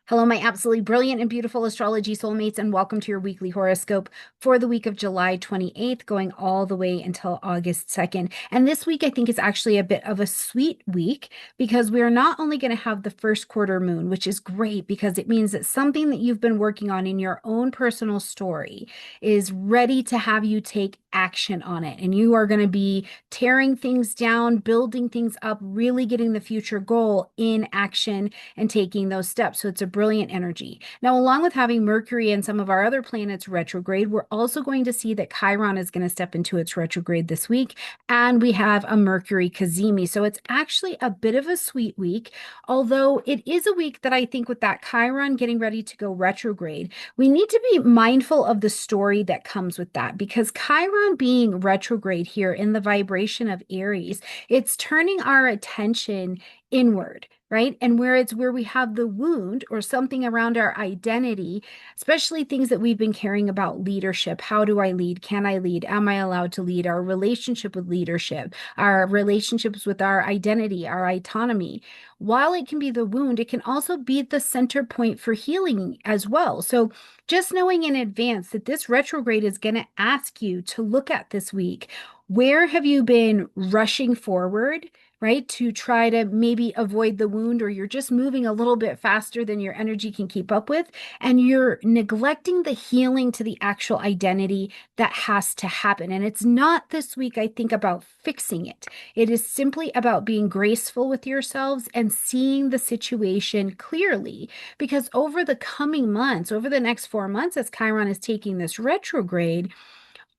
Hello, my absolutely brilliant and beautiful astrology soulmates, and welcome to your weekly horoscope for the week of July 28th, going all the way until August 2nd. And this week, I think, is actually a bit of a sweet week because we're not only going to have the first quarter moon, which is great because it means that something that you've been working on in your own personal story is ready to have you take action on it. And you are going to be tearing things down, building things up, really getting the future goal in action and taking those steps. So it's a brilliant energy. Now, along with having Mercury and some of our other planets retrograde, we're also going to see that Chiron is going to step into its retrograde this week. And we have a Mercury Cazimi. So it's actually a bit of a sweet week, although it is a week that I think with that Chiron getting ready to go retrograde, we need to be mindful of the story that comes with that because Chiron being retrograde here in the vibration of Aries, it's turning our attention inward, right? And where we have the wound or something around our identity, especially things that we've been caring about leadership. How do I lead? Can I lead? Am I allowed to lead? Our relationship with leadership, our relationships with our identity, our autonomy. While it can be the wound, it can also be the center point for healing as well. So just knowing in advance that this retrograde is going to ask you to look at this week. Where have you been rushing forward? Right? To try to maybe avoid the wound, or you're just moving a little bit faster than your energy can keep up with, and you're neglecting the healing to the actual identity that has to happen. And it's not this week, I think, about fixing it. It is simply about being graceful with yourselves and seeing the situation clearly. Because over the coming months, over the next 4 months, as Chiron is taking this retrograde,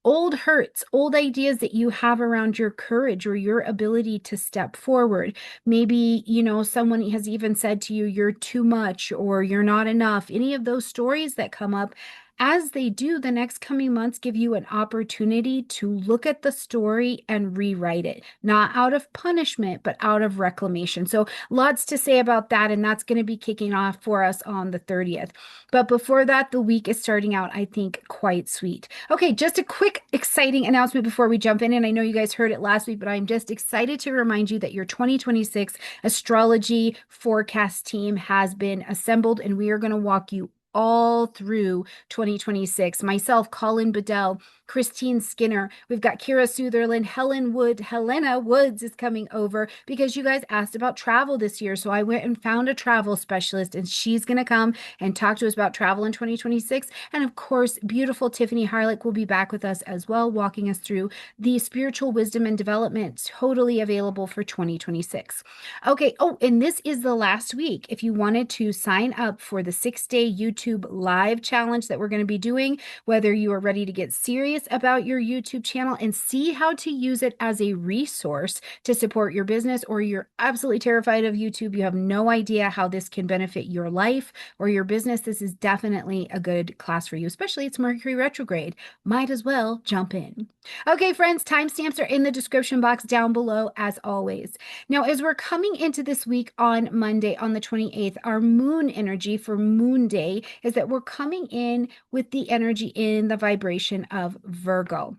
old hurts, old ideas that you have around your courage or your ability to step forward. Maybe, someone has even said to you, you're too much or you're not enough. Any of those stories that come up, as they do, the next coming months give you an opportunity to look at the story and rewrite it, not out of punishment, but out of reclamation. So lots to say about that. And that's going to be kicking off for us on the 30th. But before that, the week is starting out, I think, quite sweet. Okay, just a quick, exciting announcement before we jump in. And I know you guys heard it last week, but I'm just excited to remind you that your 2026 astrology forecast team has been assembled, and we are going to walk you all through 2026. Myself, Colin Bedell, Christine Skinner, we've got Kira Sutherland, Helena Woods is coming over because you guys asked about travel this year. So I went and found a travel specialist, and she's going to come and talk to us about travel in 2026. And of course, beautiful Tiffany Harlick will be back with us as well, walking us through the spiritual wisdom and development, totally available for 2026. Okay. Oh, and this is the last week. If you wanted to sign up for the 6-day YouTube live challenge that we're going to be doing, whether you are ready to get serious about your YouTube channel and see how to use it as a resource to support your business, or you're absolutely terrified of YouTube, you have no idea how this can benefit your life or your business, this is definitely a good class for you, especially it's Mercury retrograde. Might as well jump in. Okay, friends, timestamps are in the description box down below as always. Now, as we're coming into this week on Monday, on the 28th, our moon energy for Moon Day is that we're coming in with the energy in the vibration of Virgo.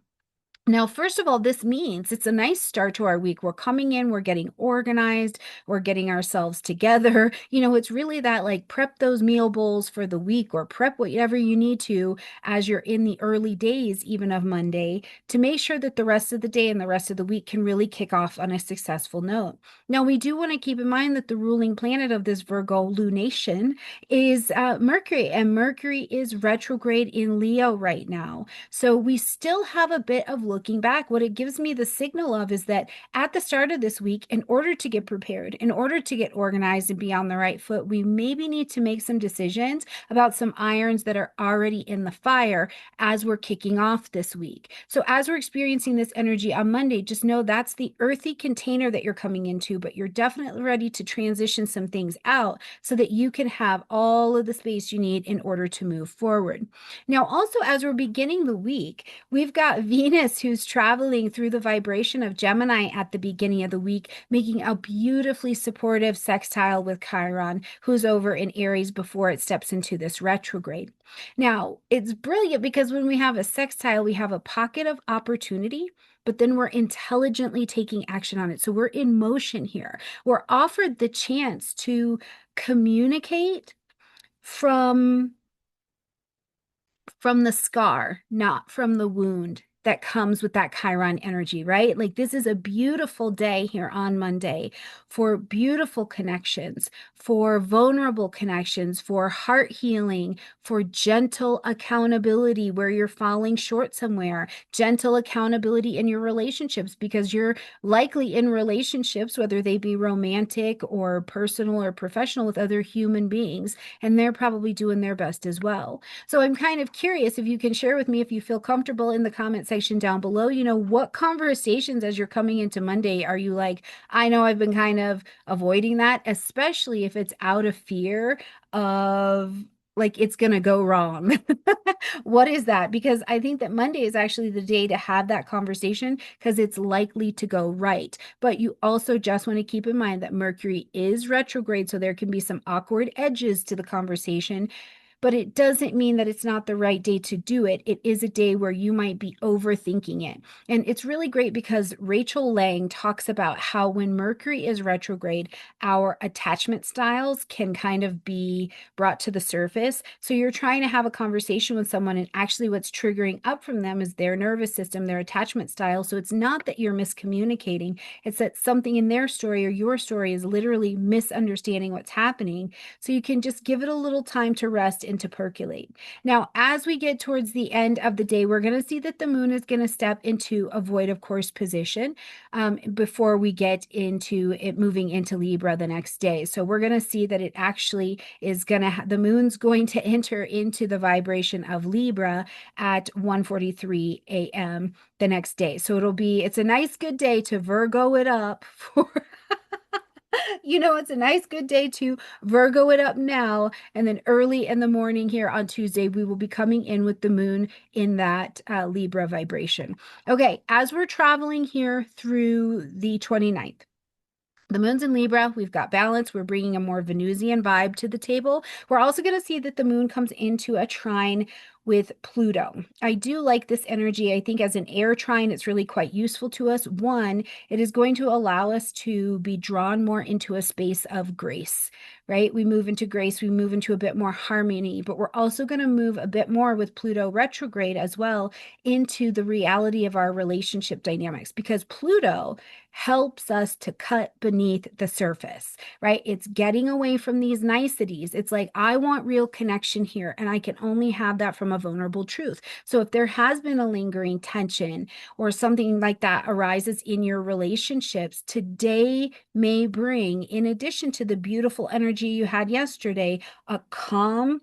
Now, first of all, this means it's a nice start to our week. We're coming in, we're getting organized, we're getting ourselves together. It's really that like prep those meal bowls for the week, or prep whatever you need to as you're in the early days, even of Monday, to make sure that the rest of the day and the rest of the week can really kick off on a successful note. Now, we do want to keep in mind that the ruling planet of this Virgo lunation is Mercury, and Mercury is retrograde in Leo right now. So we still have a bit of looking back. What it gives me the signal of is that at the start of this week, in order to get prepared, in order to get organized and be on the right foot, we maybe need to make some decisions about some irons that are already in the fire as we're kicking off this week. So as we're experiencing this energy on Monday, just know that's the earthy container that you're coming into, but you're definitely ready to transition some things out so that you can have all of the space you need in order to move forward. Now, also, as we're beginning the week, we've got Venus who's traveling through the vibration of Gemini at the beginning of the week, making a beautifully supportive sextile with Chiron, who's over in Aries before it steps into this retrograde. Now, it's brilliant because when we have a sextile, we have a pocket of opportunity, but then we're intelligently taking action on it. So we're in motion here. We're offered the chance to communicate, from the scar, not from the wound that comes with that Chiron energy, right? Like this is a beautiful day here on Monday for beautiful connections, for vulnerable connections, for heart healing, for gentle accountability where you're falling short somewhere, gentle accountability in your relationships because you're likely in relationships, whether they be romantic or personal or professional, with other human beings, and they're probably doing their best as well. So I'm kind of curious if you can share with me, if you feel comfortable, in the comment section down below, what conversations as you're coming into Monday are you like, I know I've been kind of avoiding that, especially if it's out of fear of like it's going to go wrong. What is that? Because I think that Monday is actually the day to have that conversation because it's likely to go right. But you also just want to keep in mind that Mercury is retrograde, so there can be some awkward edges to the conversation, but it doesn't mean that it's not the right day to do it. It is a day where you might be overthinking it. And it's really great because Rachel Lang talks about how when Mercury is retrograde, our attachment styles can kind of be brought to the surface. So you're trying to have a conversation with someone, and actually what's triggering up from them is their nervous system, their attachment style. So it's not that you're miscommunicating, it's that something in their story or your story is literally misunderstanding what's happening. So you can just give it a little time to rest and to percolate. Now, as we get towards the end of the day, we're going to see that the moon is going to step into a void of course position before we get into it moving into Libra the next day. So we're going to see that it actually is going to, the moon's going to enter into the vibration of Libra at 1:43 a.m. the next day. So it's a nice good day to Virgo it up for it's a nice good day to Virgo it up now. And then early in the morning here on Tuesday, we will be coming in with the moon in that Libra vibration. Okay, as we're traveling here through the 29th, the moon's in Libra. We've got balance. We're bringing a more Venusian vibe to the table. We're also going to see that the moon comes into a trine with Pluto. I do like this energy. I think as an air trine, it's really quite useful to us. One, it is going to allow us to be drawn more into a space of grace, right? We move into grace, we move into a bit more harmony, but we're also going to move a bit more with Pluto retrograde as well into the reality of our relationship dynamics, because Pluto helps us to cut beneath the surface, right? It's getting away from these niceties. It's like, I want real connection here, and I can only have that from a vulnerable truth. So if there has been a lingering tension or something like that arises in your relationships, today may bring, in addition to the beautiful energy you had yesterday, a calm,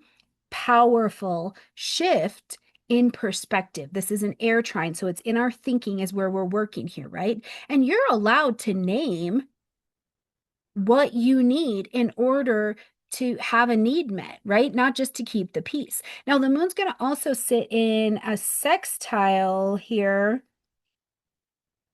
powerful shift in perspective. This is an air trine, so it's in our thinking is where we're working here, right? And you're allowed to name what you need in order to have a need met, right? Not just to keep the peace. Now, the moon's going to also sit in a sextile here.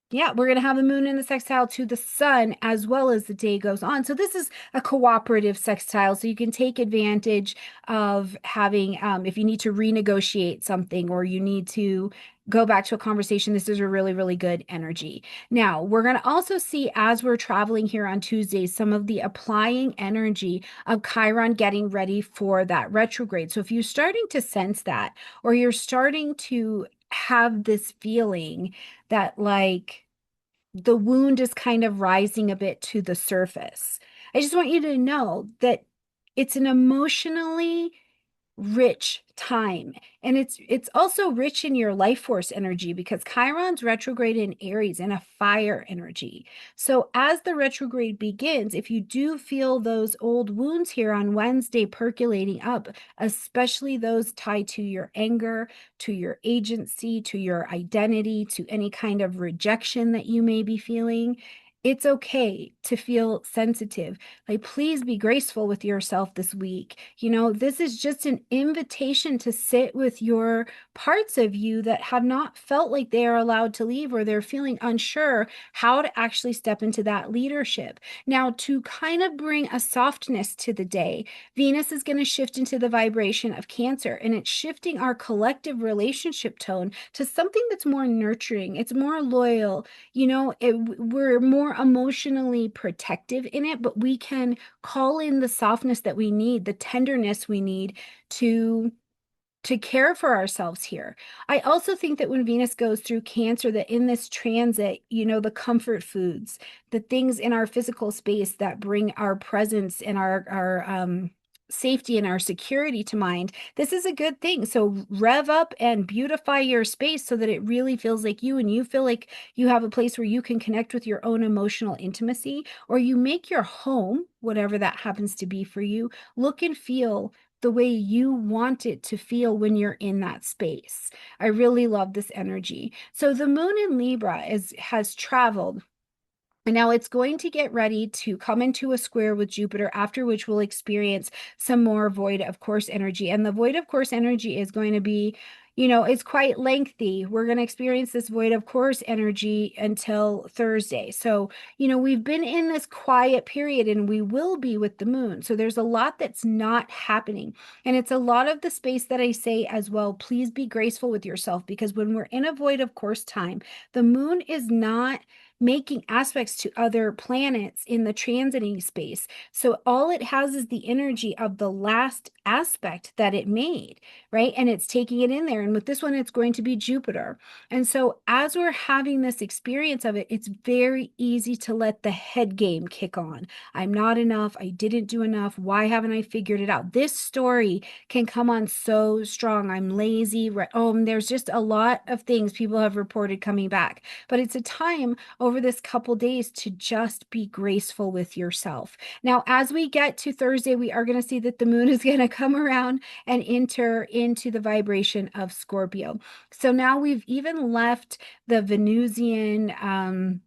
Yeah, we're going to have the moon in the sextile to the sun as well as the day goes on. So this is a cooperative sextile. So you can take advantage of having, if you need to renegotiate something or you need to go back to a conversation, this is a really, really good energy. Now, we're going to also see as we're traveling here on Tuesday, some of the applying energy of Chiron getting ready for that retrograde. So if you're starting to sense that, or you're starting to have this feeling that like, the wound is kind of rising a bit to the surface, I just want you to know that it's an emotionally rich time, and it's also rich in your life force energy because Chiron's retrograde in Aries in a fire energy. So as the retrograde begins, if you do feel those old wounds here on Wednesday percolating up, especially those tied to your anger, to your agency, to your identity, to any kind of rejection that you may be feeling, it's okay to feel sensitive. Like, please be graceful with yourself this week. This is just an invitation to sit with your parts of you that have not felt like they are allowed to leave, or they're feeling unsure how to actually step into that leadership. Now, to kind of bring a softness to the day, Venus is going to shift into the vibration of Cancer, and it's shifting our collective relationship tone to something that's more nurturing. It's more loyal. We're more more emotionally protective in it, but we can call in the softness that we need, the tenderness we need to care for ourselves here. I also think that when Venus goes through Cancer, that in this transit, the comfort foods, the things in our physical space that bring our presence and our safety and our security to mind, this is a good thing. So rev up and beautify your space so that it really feels like you, and you feel like you have a place where you can connect with your own emotional intimacy, or you make your home, whatever that happens to be for you, look and feel the way you want it to feel when you're in that space. I really love this energy. So the moon in Libra has traveled, and now it's going to get ready to come into a square with Jupiter, after which we'll experience some more void of course energy. And the void of course energy is going to be, it's quite lengthy. We're going to experience this void of course energy until Thursday. So, we've been in this quiet period, and we will be with the moon. So there's a lot that's not happening. And it's a lot of the space that I say as well, please be graceful with yourself, because when we're in a void of course time, the moon is not making aspects to other planets in the transiting space. So all it has is the energy of the last aspect that it made, right? And it's taking it in there. And with this one, it's going to be Jupiter. And so as we're having this experience of it, it's very easy to let the head game kick on. I'm not enough. I didn't do enough. Why haven't I figured it out? This story can come on so strong. I'm lazy. There's just a lot of things people have reported coming back. But it's a time over this couple days to just be graceful with yourself. Now, as we get to Thursday, we are going to see that the moon is going to come around and enter into the vibration of Scorpio. So now we've even left the Venusian,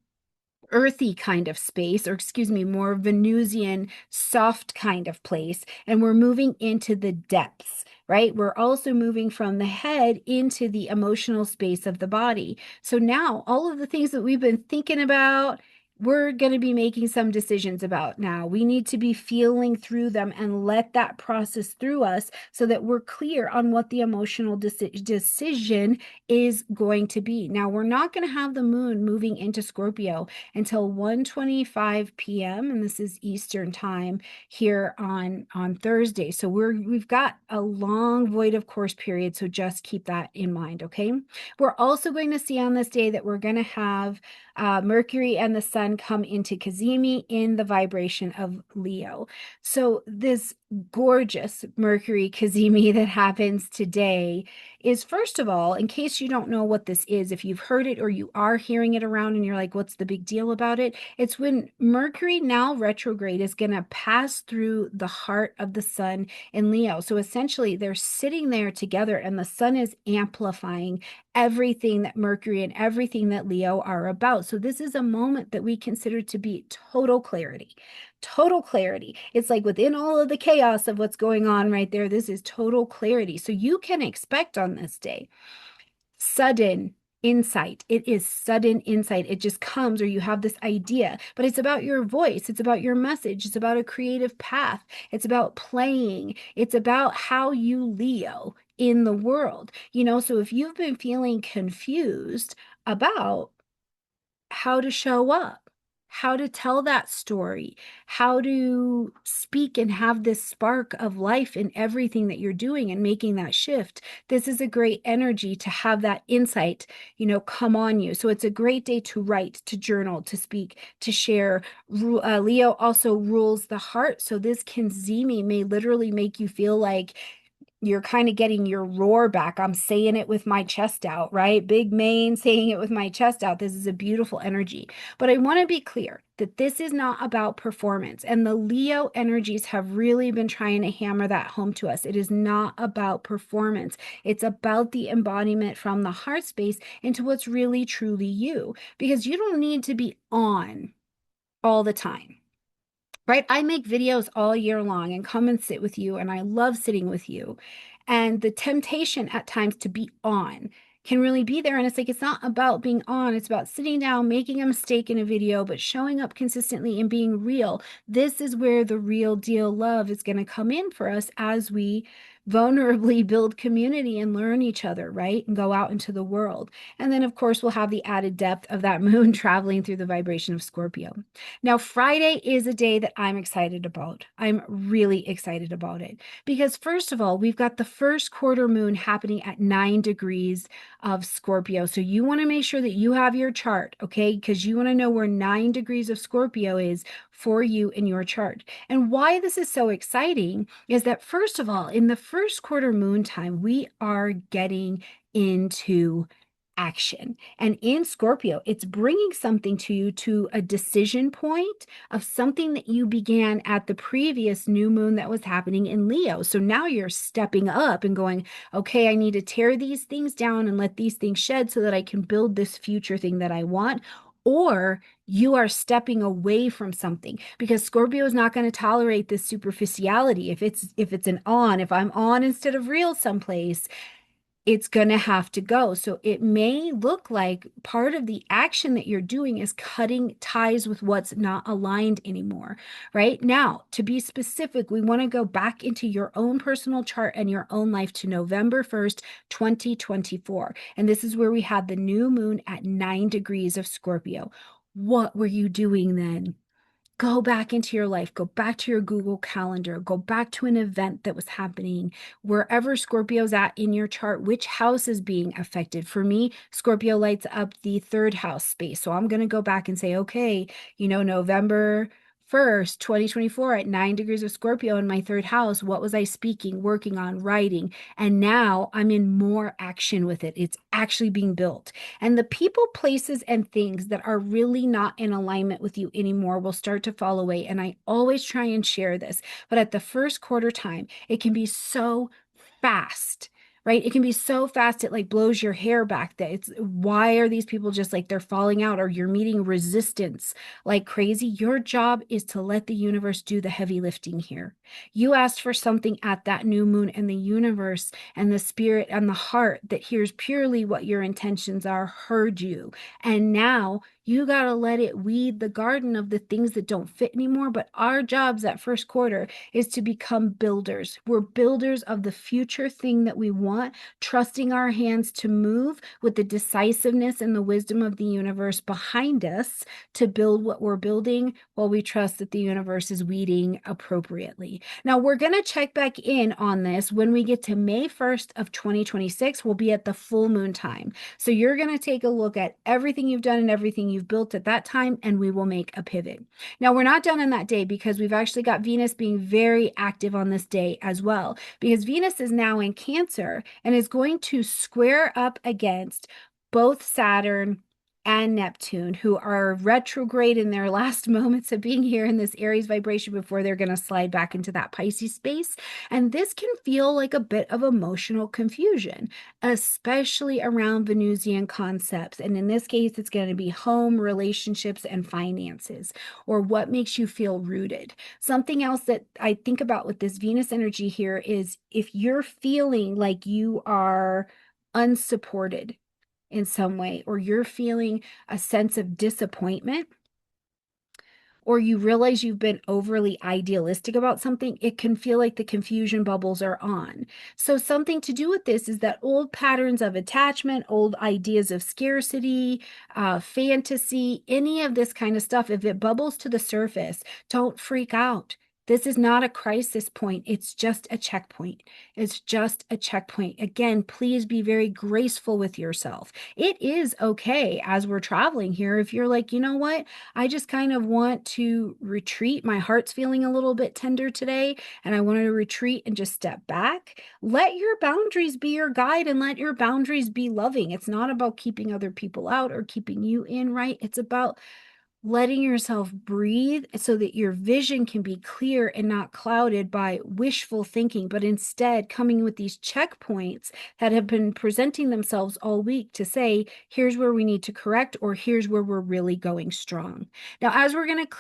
earthy kind of space, or excuse me, more Venusian soft kind of place, and we're moving into the depths, right? We're also moving from the head into the emotional space of the body. So now all of the things that we've been thinking about, we're going to be making some decisions about now. We need to be feeling through them and let that process through us so that we're clear on what the emotional decision is going to be. Now, we're not going to have the moon moving into Scorpio until 1:25 p.m. and this is Eastern time here on Thursday. So we've got a long void of course period, so just keep that in mind, okay? We're also going to see on this day that we're going to have Mercury and the Sun come into Cazimi in the vibration of Leo. So this gorgeous Mercury Cazimi that happens today is, first of all, in case you don't know what this is, if you've heard it or you are hearing it around and you're like, what's the big deal about it? It's when Mercury, now retrograde, is going to pass through the heart of the Sun in Leo. So essentially they're sitting there together, and the Sun is amplifying everything that Mercury and everything that Leo are about. So this is a moment that we consider to be total clarity. Total clarity. It's like within all of the chaos of what's going on right there, this is total clarity. So you can expect on this day sudden insight. It is sudden insight. It just comes, or you have this idea, but it's about your voice. It's about your message. It's about a creative path. It's about playing. It's about how you Leo in the world. So if you've been feeling confused about how to show up, how to tell that story, how to speak and have this spark of life in everything that you're doing and making that shift, this is a great energy to have that insight, come on you. So it's a great day to write, to journal, to speak, to share. Leo also rules the heart. So this Kanzimi may literally make you feel like you're kind of getting your roar back. I'm saying it with my chest out, right? Big mane, saying it with my chest out. This is a beautiful energy. But I want to be clear that this is not about performance. And the Leo energies have really been trying to hammer that home to us. It is not about performance. It's about the embodiment from the heart space into what's really truly you. Because you don't need to be on all the time. Right? I make videos all year long and come and sit with you, and I love sitting with you. And the temptation at times to be on can really be there. And it's like, it's not about being on, it's about sitting down, making a mistake in a video, but showing up consistently and being real. This is where the real deal love is going to come in for us as we vulnerably build community and learn each other, right? And go out into the world. And then, of course, we'll have the added depth of that moon traveling through the vibration of Scorpio. Now, Friday is a day that I'm excited about. I'm really excited about it because, first of all, we've got the first quarter moon happening at 9 degrees of Scorpio. So you want to make sure that you have your chart, okay? Because you want to know where 9 degrees of Scorpio is for you in your chart. And why this is so exciting is that, first of all, in the first quarter moon time, we are getting into action. And in Scorpio, it's bringing something to you to a decision point of something that you began at the previous new moon that was happening in Leo. So now you're stepping up and going, okay, I need to tear these things down and let these things shed so that I can build this future thing that I want. Or you are stepping away from something because Scorpio is not going to tolerate this superficiality. If it's an on, if I'm on instead of real someplace, it's going to have to go. So it may look like part of the action that you're doing is cutting ties with what's not aligned anymore, right? Now, to be specific, we want to go back into your own personal chart and your own life to November 1st, 2024. And this is where we had the new moon at 9 degrees of Scorpio. What were you doing then? Go back into your life, go back to your Google Calendar, go back to an event that was happening, wherever Scorpio's at in your chart, which house is being affected. For me, Scorpio lights up the third house space. So I'm going to go back and say, okay, November 1st, 2024 at 9 degrees of Scorpio in my third house, what was I speaking, working on, writing? And now I'm in more action with it. It's actually being built. And the people, places, and things that are really not in alignment with you anymore will start to fall away. And I always try and share this, but at the first quarter time, it can be so fast. Right? It can be so fast, it like blows your hair back that it's why are these people just like they're falling out or you're meeting resistance like crazy? Your job is to let the universe do the heavy lifting here. You asked for something at that new moon, and the universe and the spirit and the heart that hears purely what your intentions are heard you. And now you got to let it weed the garden of the things that don't fit anymore. But our jobs at first quarter is to become builders. We're builders of the future thing that we want, trusting our hands to move with the decisiveness and the wisdom of the universe behind us to build what we're building while we trust that the universe is weeding appropriately. Now, we're going to check back in on this when we get to May 1st of 2026. We'll be at the full moon time. So you're going to take a look at everything you've done and everything you've built at that time, and we will make a pivot. Now, we're not done on that day because we've actually got Venus being very active on this day as well, because Venus is now in Cancer and is going to square up against both Saturn and Neptune, who are retrograde in their last moments of being here in this Aries vibration before they're going to slide back into that Pisces space. And this can feel like a bit of emotional confusion, especially around Venusian concepts. And in this case, it's going to be home, relationships, and finances, or what makes you feel rooted. Something else that I think about with this Venus energy here is if you're feeling like you are unsupported in some way, or you're feeling a sense of disappointment, or you realize you've been overly idealistic about something, it can feel like the confusion bubbles are on. So something to do with this is that old patterns of attachment, old ideas of scarcity, fantasy, any of this kind of stuff, if it bubbles to the surface, don't freak out. This is not a crisis point. It's just a checkpoint. It's just a checkpoint. Again, please be very graceful with yourself. It is okay as we're traveling here. If you're like, you know what? I just kind of want to retreat. My heart's feeling a little bit tender today, and I want to retreat and just step back. Let your boundaries be your guide and let your boundaries be loving. It's not about keeping other people out or keeping you in, right? It's about letting yourself breathe so that your vision can be clear and not clouded by wishful thinking, but instead coming with these checkpoints that have been presenting themselves all week to say, here's where we need to correct, or here's where we're really going strong. Now, as we're going to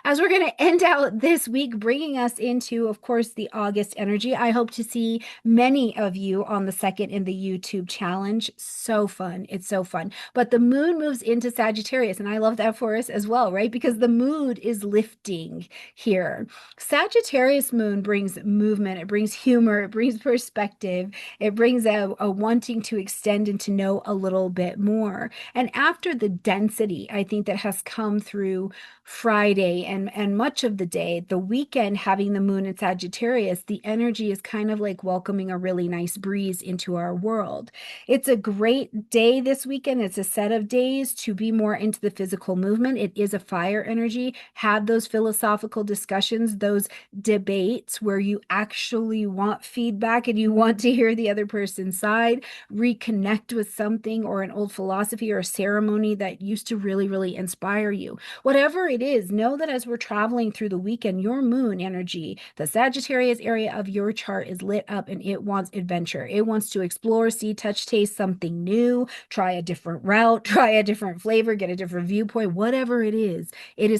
as we're going to end out this week, bringing us into, of course, the August energy, I hope to see many of you on the 2nd in the YouTube challenge. So fun. It's so fun. But the moon moves into Sagittarius Sagittarius. And I love that for us as well, right? Because the mood is lifting here. Sagittarius moon brings movement, it brings humor, it brings perspective, it brings a wanting to extend and to know a little bit more. And after the density, I think that has come through Friday and much of the day, the weekend having the moon in Sagittarius, the energy is kind of like welcoming a really nice breeze into our world. It's a great day this weekend. It's a set of days to be more into the physical movement. It is a fire energy. Have those philosophical discussions, those debates where you actually want feedback and you want to hear the other person's side, reconnect with something or an old philosophy or a ceremony that used to really, really inspire you. Whatever it is, know that as we're traveling through the weekend, your moon energy, the Sagittarius area of your chart is lit up and it wants adventure. It wants to explore, see, touch, taste something new, try a different route, try a different flavor, get a different viewpoint, whatever it is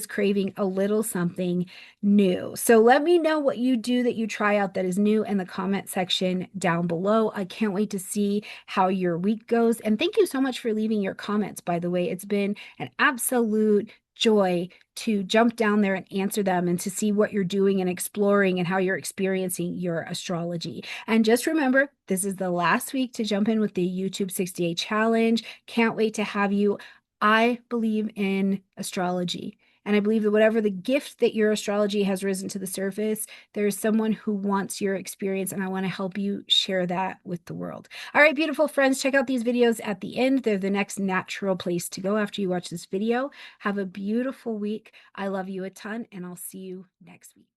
craving a little something new. So let me know what you do that you try out that is new in the comment section down below. I can't wait to see how your week goes. And thank you so much for leaving your comments, by the way. It's been an absolute joy to jump down there and answer them and to see what you're doing and exploring and how you're experiencing your astrology. And just remember, this is the last week to jump in with the YouTube 60-day challenge. Can't wait to have you. I believe in astrology. And I believe that whatever the gift that your astrology has risen to the surface, there's someone who wants your experience, and I want to help you share that with the world. All right, beautiful friends, check out these videos at the end. They're the next natural place to go after you watch this video. Have a beautiful week. I love you a ton, and I'll see you next week.